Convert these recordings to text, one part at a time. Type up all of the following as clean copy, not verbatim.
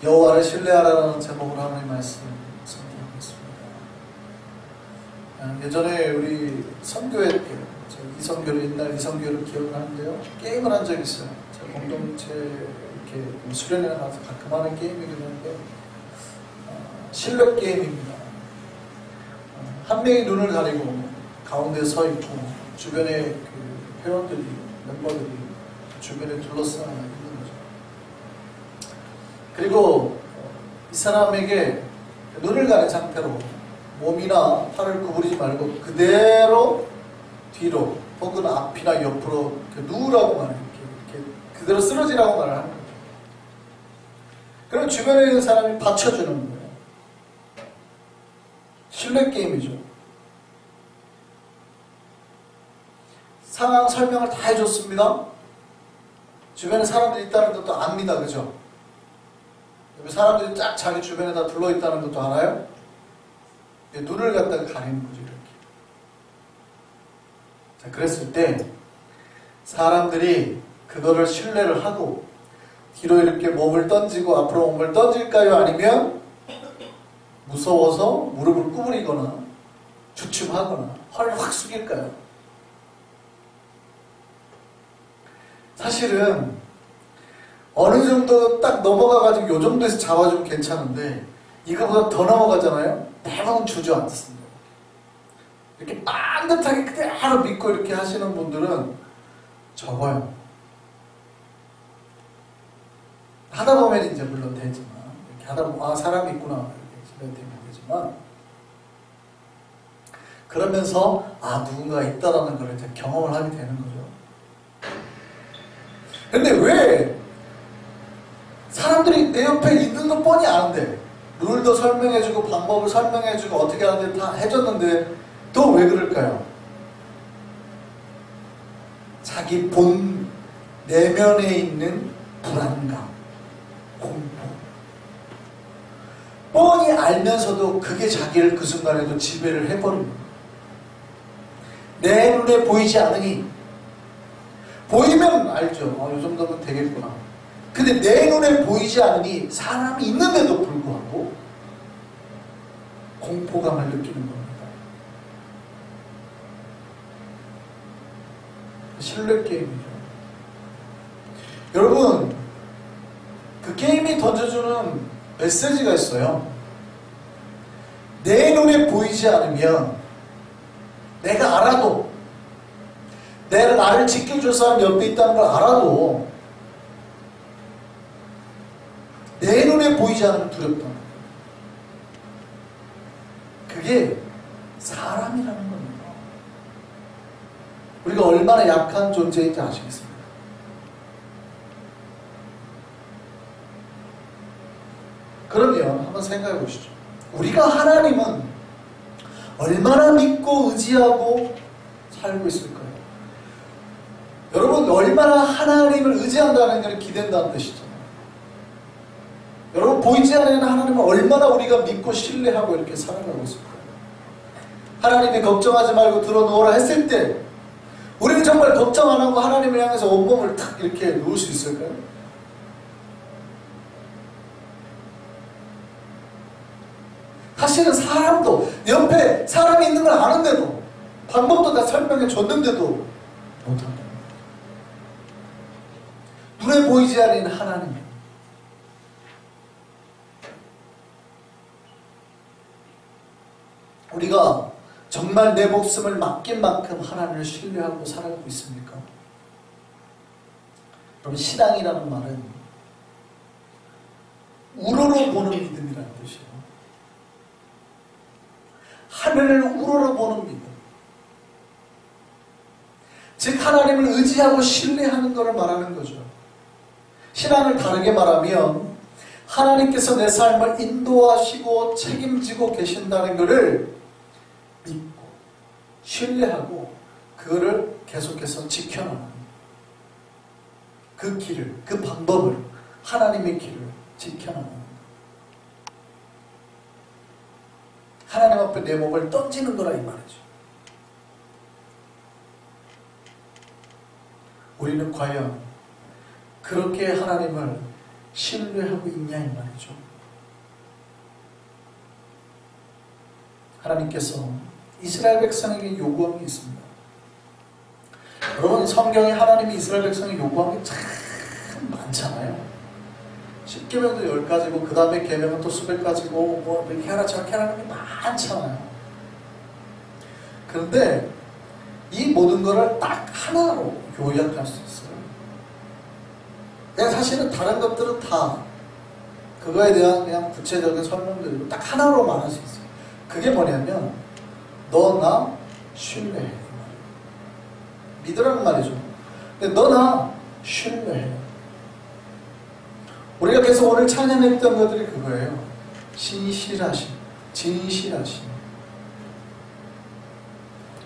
여호와를 신뢰하라는 제목으로 하나님의 말씀 선포하겠습니다. 예전에 우리 선교회 때 이선교를 옛날 이선교를 기억을 하는데요. 게임을 한 적이 있어요. 제가 공동체 이렇게 수련회 가서 가끔 하는 게임이긴 한데 실력 게임입니다. 한 명이 눈을 가리고 가운데 서 있고 주변에 그 회원들이 멤버들이 주변에 둘러싸여 있는 거죠. 그리고 이 사람에게 눈을 가린 상태로 몸이나 팔을 구부리지 말고 그대로 뒤로 혹은 앞이나 옆으로 누우라고 말해요. 이렇게 그대로 쓰러지라고 말을 하는 거죠. 그럼 주변에 있는 사람이 받쳐주는 거예요. 실내 게임이죠. 상황 설명을 다 해줬습니다. 주변에 사람들이 있다는 것도 압니다. 그죠? 사람들이 쫙 자기 주변에 다 둘러있다는 것도 알아요? 눈을 갖다가 가리는 거죠. 이렇게. 자, 그랬을 때 사람들이 그거를 신뢰를 하고 뒤로 이렇게 몸을 던지고 앞으로 몸을 던질까요? 아니면 무서워서 무릎을 구부리거나 주춤하거나 허리를 확 숙일까요? 사실은 어느 정도 딱 넘어가가지고 요 정도에서 잡아주면 괜찮은데 이거보다 더 넘어가잖아요? 대부분 주저앉습니다. 이렇게 반듯하게 그대로 믿고 이렇게 하시는 분들은 적어요. 하다 보면 이제 물론 되지만 이렇게 하다 보면 아 사람이 있구나 이렇게 되면 되지만 그러면서 아 누군가 있다라는 걸 이제 경험을 하게 되는 거죠. 근데 왜 사람들이 내 옆에 있는 거 뻔히 아는데 룰도 설명해주고 방법을 설명해주고 어떻게 하는지 다 해줬는데 또 왜 그럴까요? 자기 본 내면에 있는 불안감, 공포 뻔히 알면서도 그게 자기를 그 순간에도 지배를 해버립니다. 내 눈에 보이지 않으니 보이면 알죠. 이 정도면 되겠구나. 근데 내 눈에 보이지 않으니 사람이 있는데도 불구하고 공포감을 느끼는 겁니다. 실내 게임이죠. 여러분, 그 게임이 던져주는 메시지가 있어요. 내 눈에 보이지 않으면 내가 알아도 내가 나를 지켜줄 사람 옆에 있다는 걸 알아도 내 눈에 보이지 않으면 두렵다. 그게 사람이라는 겁니다. 우리가 얼마나 약한 존재인지 아시겠습니까? 그러면 한번 생각해 보시죠. 우리가 하나님은 얼마나 믿고 의지하고 살고 있을까요? 여러분 얼마나 하나님을 의지한다는 것을 기댄다는 뜻이죠. 여러분 보이지 않는 하나님은 얼마나 우리가 믿고 신뢰하고 이렇게 살아가고 있을까요? 하나님이 걱정하지 말고 들어놓으라 했을 때 우리는 정말 걱정 안 하고 하나님을 향해서 온몸을 탁 이렇게 놓을 수 있을까요? 사실은 사람도 옆에 사람이 있는 걸 아는데도 방법도 다 설명해 줬는데도 못한다. 눈에 보이지 않는 하나님. 우리가 정말 내 목숨을 맡긴 만큼 하나님을 신뢰하고 살아가고 있습니까? 그럼 신앙이라는 말은 우러러 보는 믿음이라는 뜻이에요. 하늘을 우러러 보는 믿음. 즉 하나님을 의지하고 신뢰하는 것을 말하는 거죠. 신앙을 다르게 말하면 하나님께서 내 삶을 인도하시고 책임지고 계신다는 것을 믿고 신뢰하고 그거를 계속해서 지켜나가는 그 길을, 그 방법을 하나님의 길을 지켜나가는 하나님 앞에 내 몸을 던지는 거라 이 말이죠. 우리는 과연 그렇게 하나님을 신뢰하고 있냐 이 말이죠. 하나님께서 이스라엘 백성에게 요구한 게 있습니다. 여러분, 성경에 하나님이 이스라엘 백성에게 요구한 게 참 많잖아요. 10계명도 10가지고 그 다음에 계명은 또 수백 가지고 뭐 이렇게 하라 저렇게 하라는 게 많잖아요. 그런데 이 모든 것을 딱 하나로 요약할 수 있어요. 사실은 다른 것들은 다 그거에 대한 그냥 구체적인 설명들이고 딱 하나로 말할 수 있어요. 그게 뭐냐면 너 나 신뢰해. 믿으라는 말이죠. 근데 너 나 신뢰해. 우리가 계속 오늘 찬양했던 것들이 그거예요. 신실하심, 진실하심.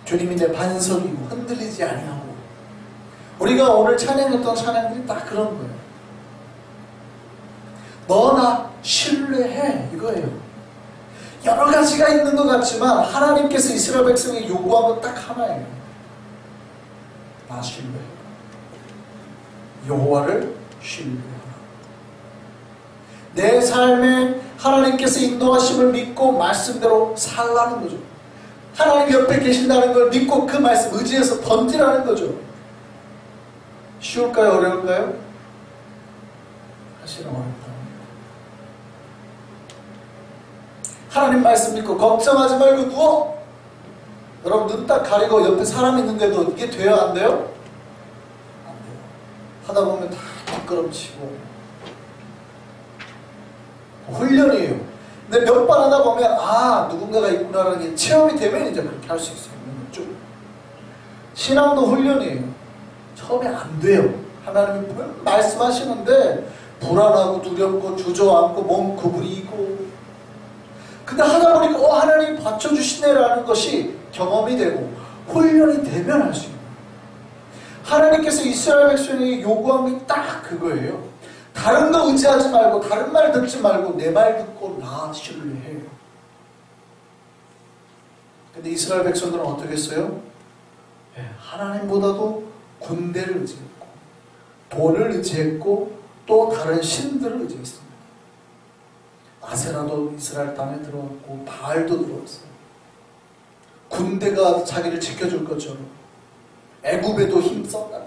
주님이 내 반석이고 흔들리지 아니하고. 우리가 오늘 찬양했던 찬양들이 딱 그런 거예요. 너 나 신뢰해 이거예요. 여러 가지가 있는 것 같지만 하나님께서 이스라엘 백성에게 요구한 건 딱 하나예요. 나 신뢰해. 여호와를 신뢰하라. 내 삶에 하나님께서 인도하심을 믿고 말씀대로 살라는 거죠. 하나님 옆에 계신다는 걸 믿고 그 말씀 의지해서 던지라는 거죠. 쉬울까요? 어려울까요? 사실은 어렵다. 하나님 말씀 믿고 걱정하지 말고 누워. 여러분 눈 딱 가리고 옆에 사람 있는데도 이게 돼요? 안 돼요? 안 돼요. 하다 보면 다 뒷걸음치고 훈련이에요. 근데 몇 번 하다 보면 아 누군가가 있구나라는 게 체험이 되면 이제 그렇게 할 수 있어요. 쭉. 신앙도 훈련이에요. 처음에 안 돼요. 하나님이 말씀하시는데 불안하고 두렵고 주저앉고 몸 구부리고 근데 하다 보니까 하나님이 받쳐주시네라는 것이 경험이 되고 훈련이 되면 할 수 있는 거예요. 하나님께서 이스라엘 백성에게 요구한 게 딱 그거예요. 다른 거 의지하지 말고 다른 말 듣지 말고 내 말 듣고 나 신뢰해요. 근데 이스라엘 백성들은 어떻게 했어요? 하나님보다도 군대를 의지했고 돈을 의지했고 또 다른 신들을 의지했습니다. 아세라도 이스라엘 땅에 들어왔고 바알도 들어왔어요. 군대가 자기를 지켜줄 것처럼 애굽에도 힘썼다가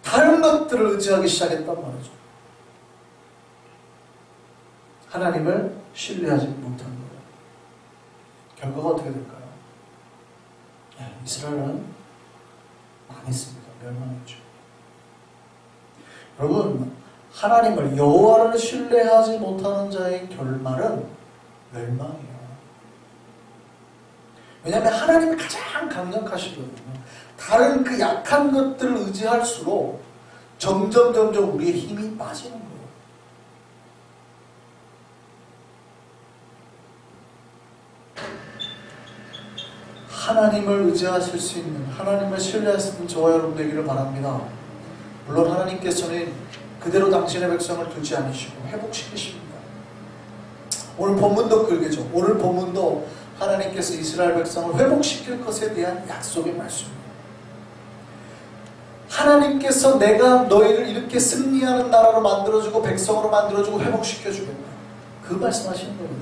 다른 것들을 의지하기 시작했단 말이죠. 하나님을 신뢰하지 못한 거예요. 결과가 어떻게 될까요? 이스라엘은 망했습니다. 멸망했죠. 여러분, 하나님을 여호와를 신뢰하지 못하는 자의 결말은 멸망이에요. 왜냐하면 하나님이 가장 강력하시거든요. 다른 그 약한 것들을 의지할수록 점점 우리의 힘이 빠지는 거예요. 하나님을 의지하실 수 있는, 하나님을 신뢰할 수 있는 저와 여러분 되기를 바랍니다. 물론 하나님께서는 그대로 당신의 백성을 두지 않으시고 회복시키십니다. 오늘 본문도 그러겠죠. 오늘 본문도 하나님께서 이스라엘 백성을 회복시킬 것에 대한 약속의 말씀입니다. 하나님께서 내가 너희를 이렇게 승리하는 나라로 만들어주고 백성으로 만들어주고 회복시켜주겠다. 그 말씀하시는 거거든요.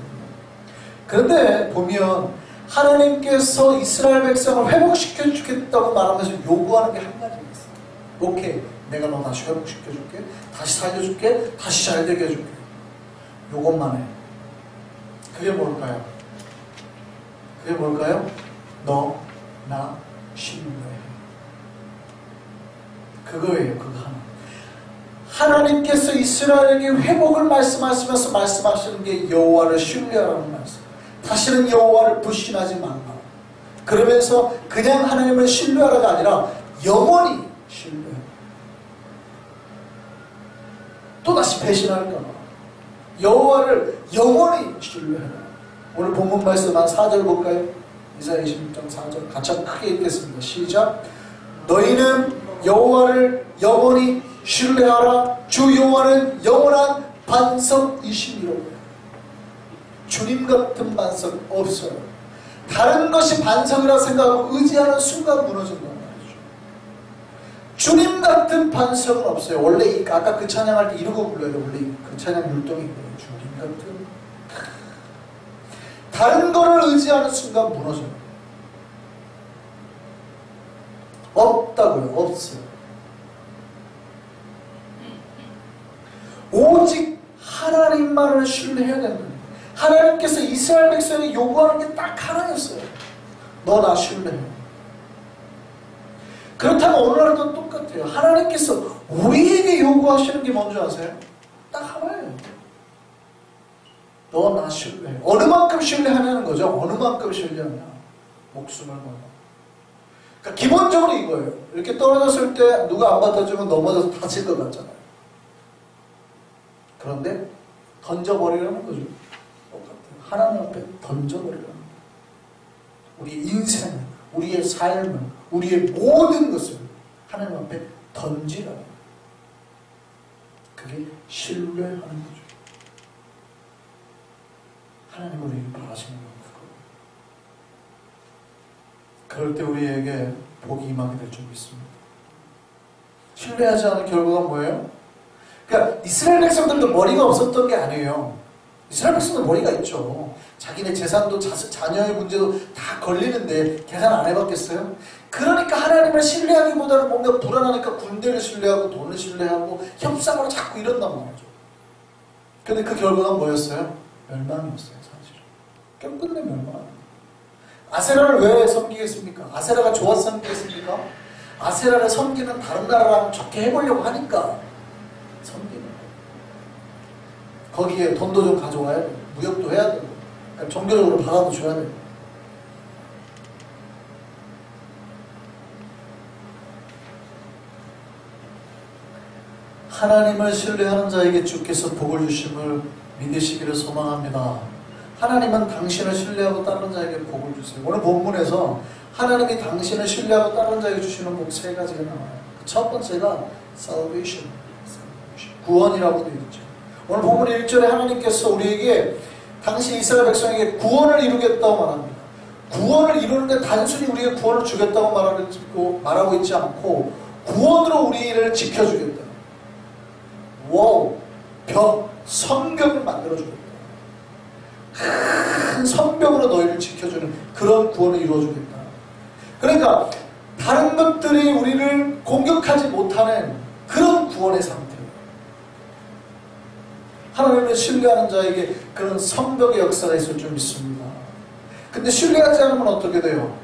그런데 보면 하나님께서 이스라엘 백성을 회복시켜주겠다고 말하면서 요구하는 게 한 가지가 있어요. 오케이, 내가 너 다시 회복시켜줄게. 다시 살려줄게. 다시 잘되게 해줄게. 요것만 해. 그게 뭘까요? 그게 뭘까요? 너, 나, 신뢰해. 그거예요. 그거 하나. 하나님께서 이스라엘에게 회복을 말씀하시면서 말씀하시는 게 여호와를 신뢰하라는 말씀. 다시는 여호와를 불신하지 말라. 그러면서 그냥 하나님을 신뢰하라가 아니라 영원히 신뢰해. 또다시 배신할까 봐. 여호와를 영원히 신뢰해라. 오늘 본문 말씀 한 4절 볼까요? 이사야 26장 4절 같이 크게 읽겠습니다. 시작. 너희는 여호와를 영원히 신뢰하라. 주 여호와는 영원한 반석이시니라. 주님 같은 반석 없어요. 다른 것이 반석이라 생각하고 의지하는 순간 무너진단 말이죠. 주님 같은 반석은 없어요. 원래 아까 그 찬양할 때 이러고 불러요. 원래 그 찬양 율동이 있거든요. 주님 같은. 다른 거를 의지하는 순간 무너져요. 없다고요. 없어요. 오직 하나님만을 신뢰해야 되는 거예요. 하나님께서 이스라엘 백성이 요구하는 게 딱 하나였어요. 너 나 신뢰해. 그렇다면 오늘날도 똑같아요. 하나님께서 우리에게 요구하시는 게 뭔지 아세요? 딱 하나예요. 너 나 신뢰해. 어느 만큼 신뢰하냐는 거죠. 어느 만큼 신뢰하냐. 목숨을 걸고. 그러니까 기본적으로 이거예요. 이렇게 떨어졌을 때 누가 안 받아주면 넘어져서 다칠 것 같잖아요. 그런데 던져버리라는 거죠. 똑같아요. 하나님 앞에 던져버리라는 거예요. 우리 인생을, 우리의 삶을, 우리의 모든 것을 하나님 앞에 던지라는 거예요. 그게 신뢰하는 거죠. 하나님 우리에게 바라시는 건 그거예요. 그럴 때 우리에게 복이 임하게 될 줄 믿습니다. 신뢰하지 않은 결과가 뭐예요? 그러니까 이스라엘 백성들도 머리가 없었던 게 아니에요. 이스라엘 백성도 머리가 있죠. 자기네 재산도 자녀의 문제도 다 걸리는데 계산 안 해봤겠어요? 그러니까 하나님을 신뢰하기보다는 뭔가 불안하니까 군대를 신뢰하고 돈을 신뢰하고 협상으로 자꾸 이런단 말이죠. 근데 그 결과가 뭐였어요? 멸망이었어요. 사실은. 끝끝내 멸망. 아세라를 왜 섬기겠습니까? 아세라가 좋아서 섬기겠습니까? 아세라를 섬기는 다른 나라랑 좋게 해보려고 하니까 섬기는 거예요. 거기에 돈도 좀 가져와야 돼요. 무역도 해야 되고 그러니까 종교적으로 받아도 줘야 돼요. 하나님을 신뢰하는 자에게 주께서 복을 주심을 믿으시기를 소망합니다. 하나님은 당신을 신뢰하고 다른 자에게 복을 주세요. 오늘 본문에서 하나님이 당신을 신뢰하고 다른 자에게 주시는 복 세 가지가 나와요. 첫 번째가 salvation, 구원이라고 되어 있죠. 오늘 본문 1절에 하나님께서 우리에게 당시 이스라엘 백성에게 구원을 이루겠다고 말합니다. 구원을 이루는데 단순히 우리에게 구원을 주겠다고 말하고 있지 않고 구원으로 우리를 지켜주겠다. 와우, 성벽을 만들어주겠다. 큰 성벽으로 너희를 지켜주는 그런 구원을 이루어주겠다. 그러니까 다른 것들이 우리를 공격하지 못하는 그런 구원의 상태예요. 하나님을 신뢰하는 자에게 그런 성벽의 역사가 있을 줄 믿습니다. 근데 신뢰하지 않으면 어떻게 돼요?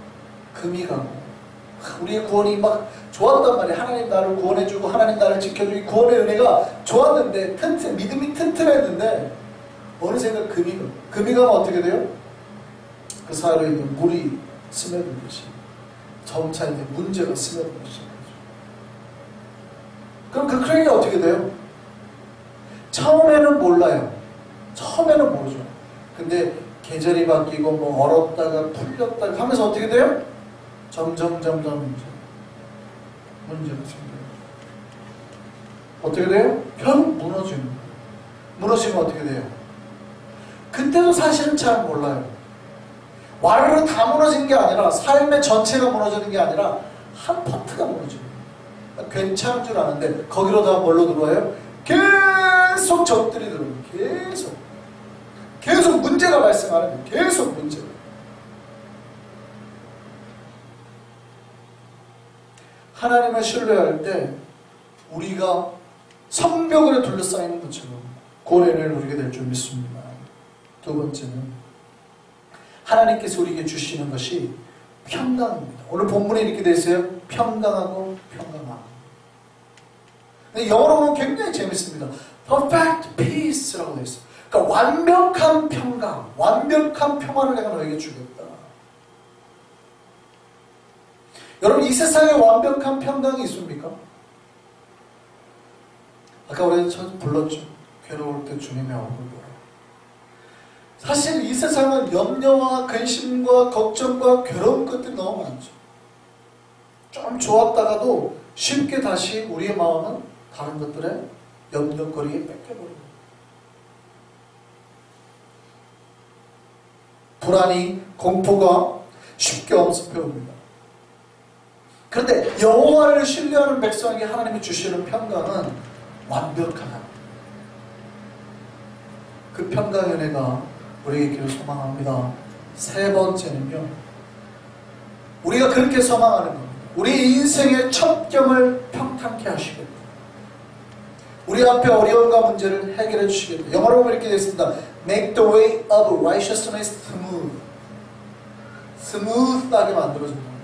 금이 가고 우리의 구원이 막 좋았단 말이에요. 하나님 나를 구원해주고 하나님 나를 지켜주고 구원의 은혜가 좋았는데 믿음이 튼튼했는데 어느샌가 금이 가면 어떻게 돼요? 그 사이로 있는 물이 스며들듯이 점차 이제 문제가 스며들기 시작하죠. 그럼 그 크레인이 어떻게 돼요? 처음에는 몰라요. 처음에는 모르죠. 근데 계절이 바뀌고 뭐 얼었다가 풀렸다가 하면서 어떻게 돼요? 점점 이제 문제가 생겨요. 어떻게 돼요? 결국 무너지는 거예요. 무너지면 어떻게 돼요? 그때도 사실은 잘 몰라요. 와르르 다 무너진 게 아니라 삶의 전체가 무너지는 게 아니라 한 파트가 무너지는 거예요. 괜찮은 줄 아는데 거기로 다 뭘로 들어와요? 계속 적들이 들어와요. 계속 문제가 발생하는 거예요. 계속 문제가. 하나님을 신뢰할 때 우리가 성벽으로 둘러싸이는 것처럼 고뇌를 누리게 될 줄 믿습니다. 두 번째는 하나님께서 우리에게 주시는 것이 평강입니다. 오늘 본문에 이렇게 되어 있어요. 평강하고 평강함. 근데 영어로 보면 굉장히 재밌습니다. Perfect peace라고 되어 있어요. 그러니까 완벽한 평강, 완벽한 평화를 내가 너에게 주겠다. 여러분 이 세상에 완벽한 평강이 있습니까? 아까 우리 불렀죠. 괴로울 때 주님의 얼굴 보라. 사실 이 세상은 염려와 근심과 걱정과 괴로운 것들이 너무 많죠. 좀 좋았다가도 쉽게 다시 우리의 마음은 다른 것들의 염려거리에 뺏겨버립니다. 불안이, 공포가 쉽게 엄습해 옵니다. 그런데 여호와를 신뢰하는 백성에게 하나님이 주시는 평강은 완벽하다. 그 평강의 은혜가 우리에게 있기를 소망합니다. 세 번째는요, 우리가 그렇게 소망하는 겁니다. 우리 인생의 첫 경을 평탄케 하시겠다. 우리 앞에 어려움과 문제를 해결해 주시겠다. 영어로 보면 이렇게 되어 있습니다. Make the way of righteousness smooth. 스무스하게 만들어준다.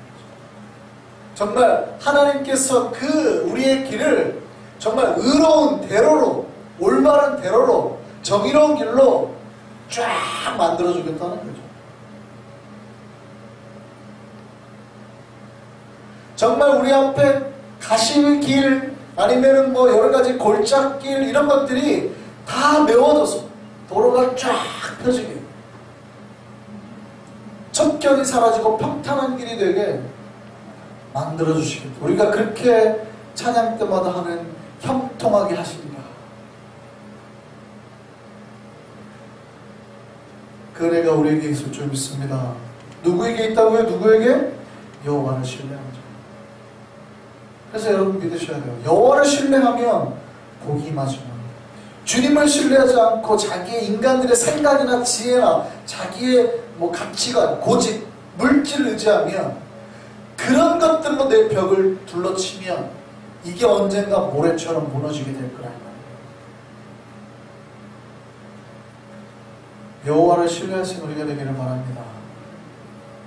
정말 하나님께서 그 우리의 길을 정말 의로운 대로로, 올바른 대로로, 정의로운 길로 쫙 만들어주겠다는 거죠. 정말 우리 앞에 가시길 아니면은 뭐 여러 가지 골짜길 이런 것들이 다 메워져서 도로가 쫙 펴지게, 첩경이 사라지고 평탄한 길이 되게 만들어주시겠다. 우리가 그렇게 찬양 때마다 하는 형통하게 하십니다. 그 은혜가 우리에게 있을 줄 믿습니다. 누구에게 있다고요? 누구에게? 여호와를 신뢰하죠. 그래서 여러분 믿으셔야 돼요. 여호와를 신뢰하면 복이 임하십니다. 주님을 신뢰하지 않고 자기의 인간들의 생각이나 지혜나 자기의 뭐 가치관, 고집, 물질을 의지하면, 그런 것들로 내 벽을 둘러치면 이게 언젠가 모래처럼 무너지게 될 거라는 거예요. 여호와를 신뢰하신 우리가 되기를 바랍니다.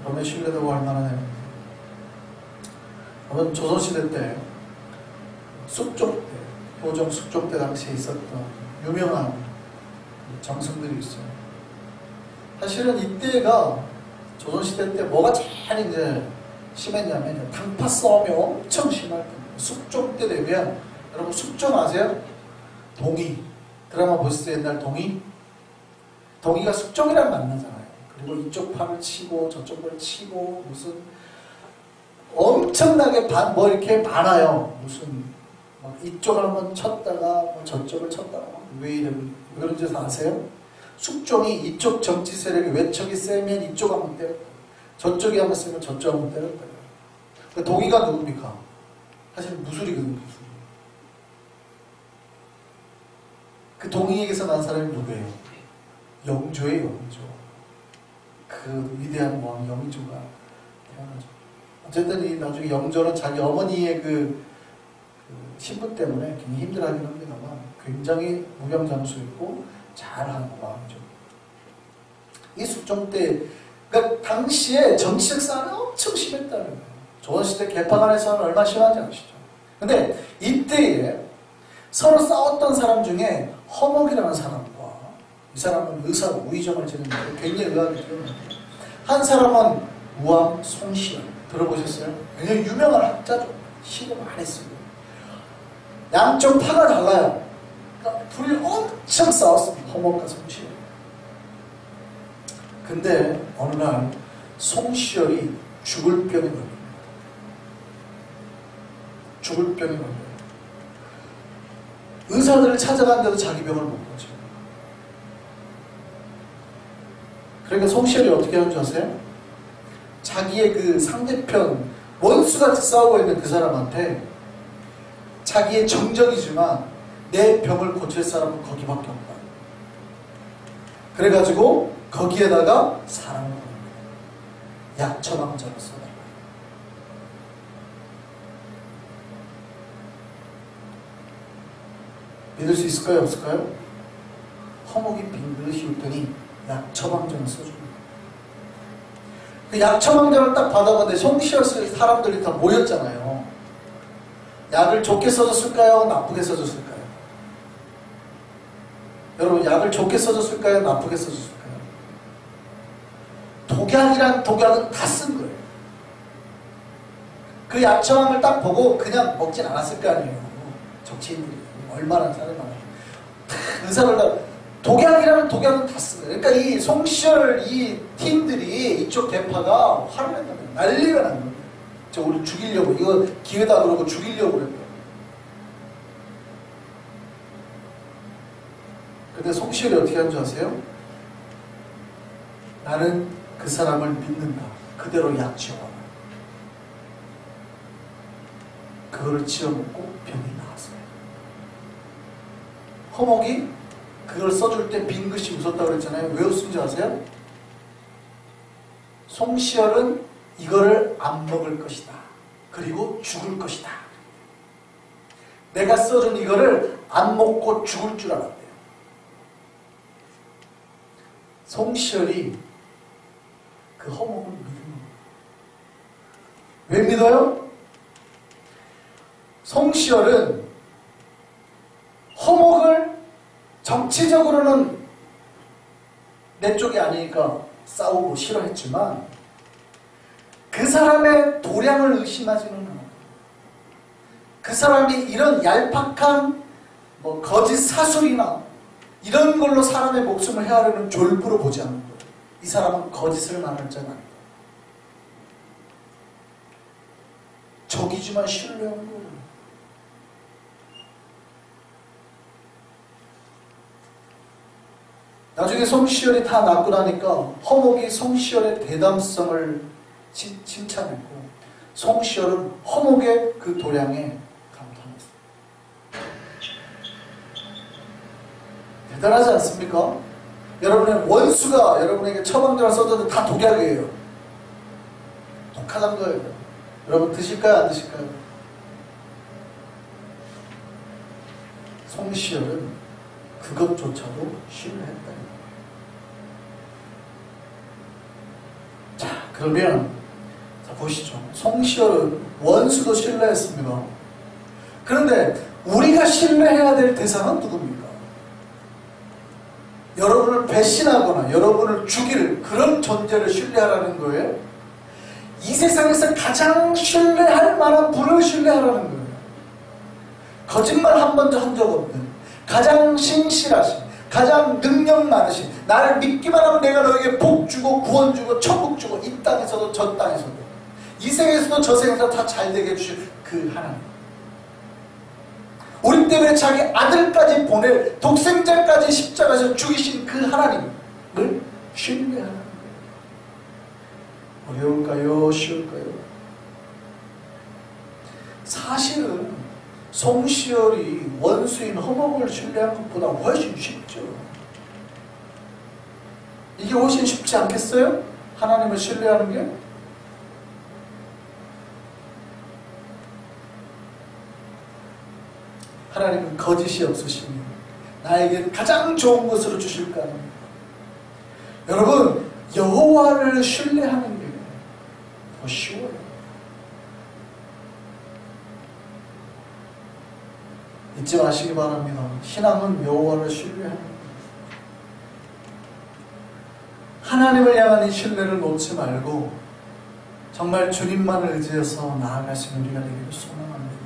여러분의 신뢰도가 얼마나 됩니까? 여러분 조선시대 때 숙종 때, 효정 숙종 때 당시에 있었던 유명한 정승들이 있어요. 사실은 이때가 조선시대 때 뭐가 제일 이제 심했냐면 당파 싸움이 엄청 심할 겁니다. 숙종 때 되면, 여러분 숙종 아세요? 동의 드라마 보셨어요? 옛날 동의? 동의가 숙종이랑 만나잖아요. 그리고 이쪽 팔을 치고 저쪽 걸 치고 무슨 엄청나게 뭐 이렇게 많아요. 무슨 막 이쪽을 한번 쳤다가 뭐 저쪽을 쳤다가 왜 이런 짓을 아세요? 숙종이 이쪽 정치 세력이 외척이 세면 이쪽 한번 때렸다, 저쪽이 한번 세면 저쪽 한번 때렸다. 그 동의가 누굽니까? 사실 무술이거든요. 무술. 그 동의에게서 난 사람이 누구예요? 영조예요. 영조. 그 위대한 왕 영조가 태어나죠. 어쨌든 이 나중에 영조는 자기 어머니의 그 신분 때문에 굉장히 힘들어하긴 합니다만 굉장히 무병장수였고 잘하는 왕이죠. 이 숙종 때, 그러니까 당시에 정치적 싸움이 엄청 심했다는 거예요. 조선시대 개파간의 싸움이 얼마나 심한지 아시죠? 근데 이때에 서로 싸웠던 사람 중에 허목이라는 사람과, 이 사람은 의사 우의정을 지냈는데 굉장히 의학이 뛰어납니다. 한 사람은 우암 송시열, 들어보셨어요? 굉장히 유명한 학자죠. 시도 많이 쓰고. 양쪽 파가 달라요. 그러니까 둘이 엄청 싸웠습니다. 허목과 송시열. 근데 어느 날 송시열이 죽을 병에 걸립니다. 죽을 병에 걸려요. 의사들을 찾아갔는데도 자기 병을 못 고쳐요. 그러니까 송시열이 어떻게 하는 줄 아세요? 자기의 그 상대편, 원수같이 싸우고 있는 그 사람한테 자기의 정적이지만 내 병을 고칠 사람은 거기밖에 없다. 그래가지고 거기에다가 사랑을 합니다. 약처방전을 써달라. 믿을 수 있을까요? 없을까요? 허목이 빙긋이 웃더니 약처방전을 써줍니다. 그 약처방전을 딱 받아봤는데 송시열 사람들이 다 모였잖아요. 약을 좋게 써줬을까요? 나쁘게 써줬을까요? 여러분, 약을 좋게 써줬을까요? 나쁘게 써줬을까요? 독약이란 독약은 다 쓴 거예요. 그 약처방을 딱 보고 그냥 먹진 않았을 거 아니에요. 정치인들이 얼마나 사람 많아요. 의사를 다 독약이라는 독약은 다 쓴 거예요. 그러니까 이 송시열 이 팀들이 이쪽 개파가 화를 낸 거예요. 난리가 난 거예요. 저 우리 죽이려고, 이거 기회다 그러고 죽이려고 그랬어요. 근데 송시열이 어떻게 하는 줄 아세요? 나는 그 사람을 믿는다. 그대로 약치워. 그걸 지어먹고 병이 나왔어요. 허목이 그걸 써줄 때 빙긋이 웃었다고 그랬잖아요. 왜 웃은지 아세요? 송시열은 이거를 안 먹을 것이다. 그리고 죽을 것이다. 내가 써준 이거를 안 먹고 죽을 줄 알았대요. 송시열이 그 허목을 믿는 거예요. 왜 믿어요? 송시열은 허목을 정치적으로는 내 쪽이 아니니까 싸우고 싫어했지만 그 사람의 도량을 의심하지는 않아요. 그 사람이 이런 얄팍한 거짓 사술이나 이런 걸로 사람의 목숨을 헤아리는 졸부로 보지 않는 거예요. 이 사람은 거짓을 말할 자가 아니다. 적이지만 신뢰한 거예요. 나중에 송시열이 다 낫고 나니까 허목이 송시열의 대담성을 칭찬했고 송시열은 허목의 그 도량에 감탄했어요. 대단하지 않습니까? 여러분의 원수가 여러분에게 처방전을 써줘도 다 독약이에요. 독하단 거예요. 여러분 드실까요? 안 드실까요? 송시열은 그것조차도 신뢰했다. 자, 그러면 보시죠. 송시열은 원수도 신뢰했습니다. 그런데 우리가 신뢰해야 될 대상은 누굽니까? 여러분을 배신하거나 여러분을 죽일 그런 존재를 신뢰하라는 거예요. 이 세상에서 가장 신뢰할 만한 분을 신뢰하라는 거예요. 거짓말 한 번도 한 적 없는, 가장 신실하신, 가장 능력 많으신, 나를 믿기만 하면 내가 너에게 복 주고 구원 주고 천국 주고, 이 땅에서도 저 땅에서도, 이 생에서도 저 생에서 다 잘되게 해주실 그 하나님, 우리 때문에 자기 아들까지 보낼, 독생자까지 십자가에서 죽이신 그 하나님을 신뢰하는 거예요. 어려울까요? 쉬울까요? 사실은 송시열이 원수인 허목을 신뢰한 것보다 훨씬 쉽죠. 이게 훨씬 쉽지 않겠어요? 하나님을 신뢰하는 게? 하나님은 거짓이 없으시니 나에게 가장 좋은 것으로 주실까 합니다. 여러분, 여호와를 신뢰하는 게 더 쉬워요. 잊지 마시기 바랍니다. 신앙은 여호와를 신뢰하는 거예요. 하나님을 향한 이 신뢰를 놓지 말고 정말 주님만을 의지해서 나아가시는 우리가 되기를 소망합니다.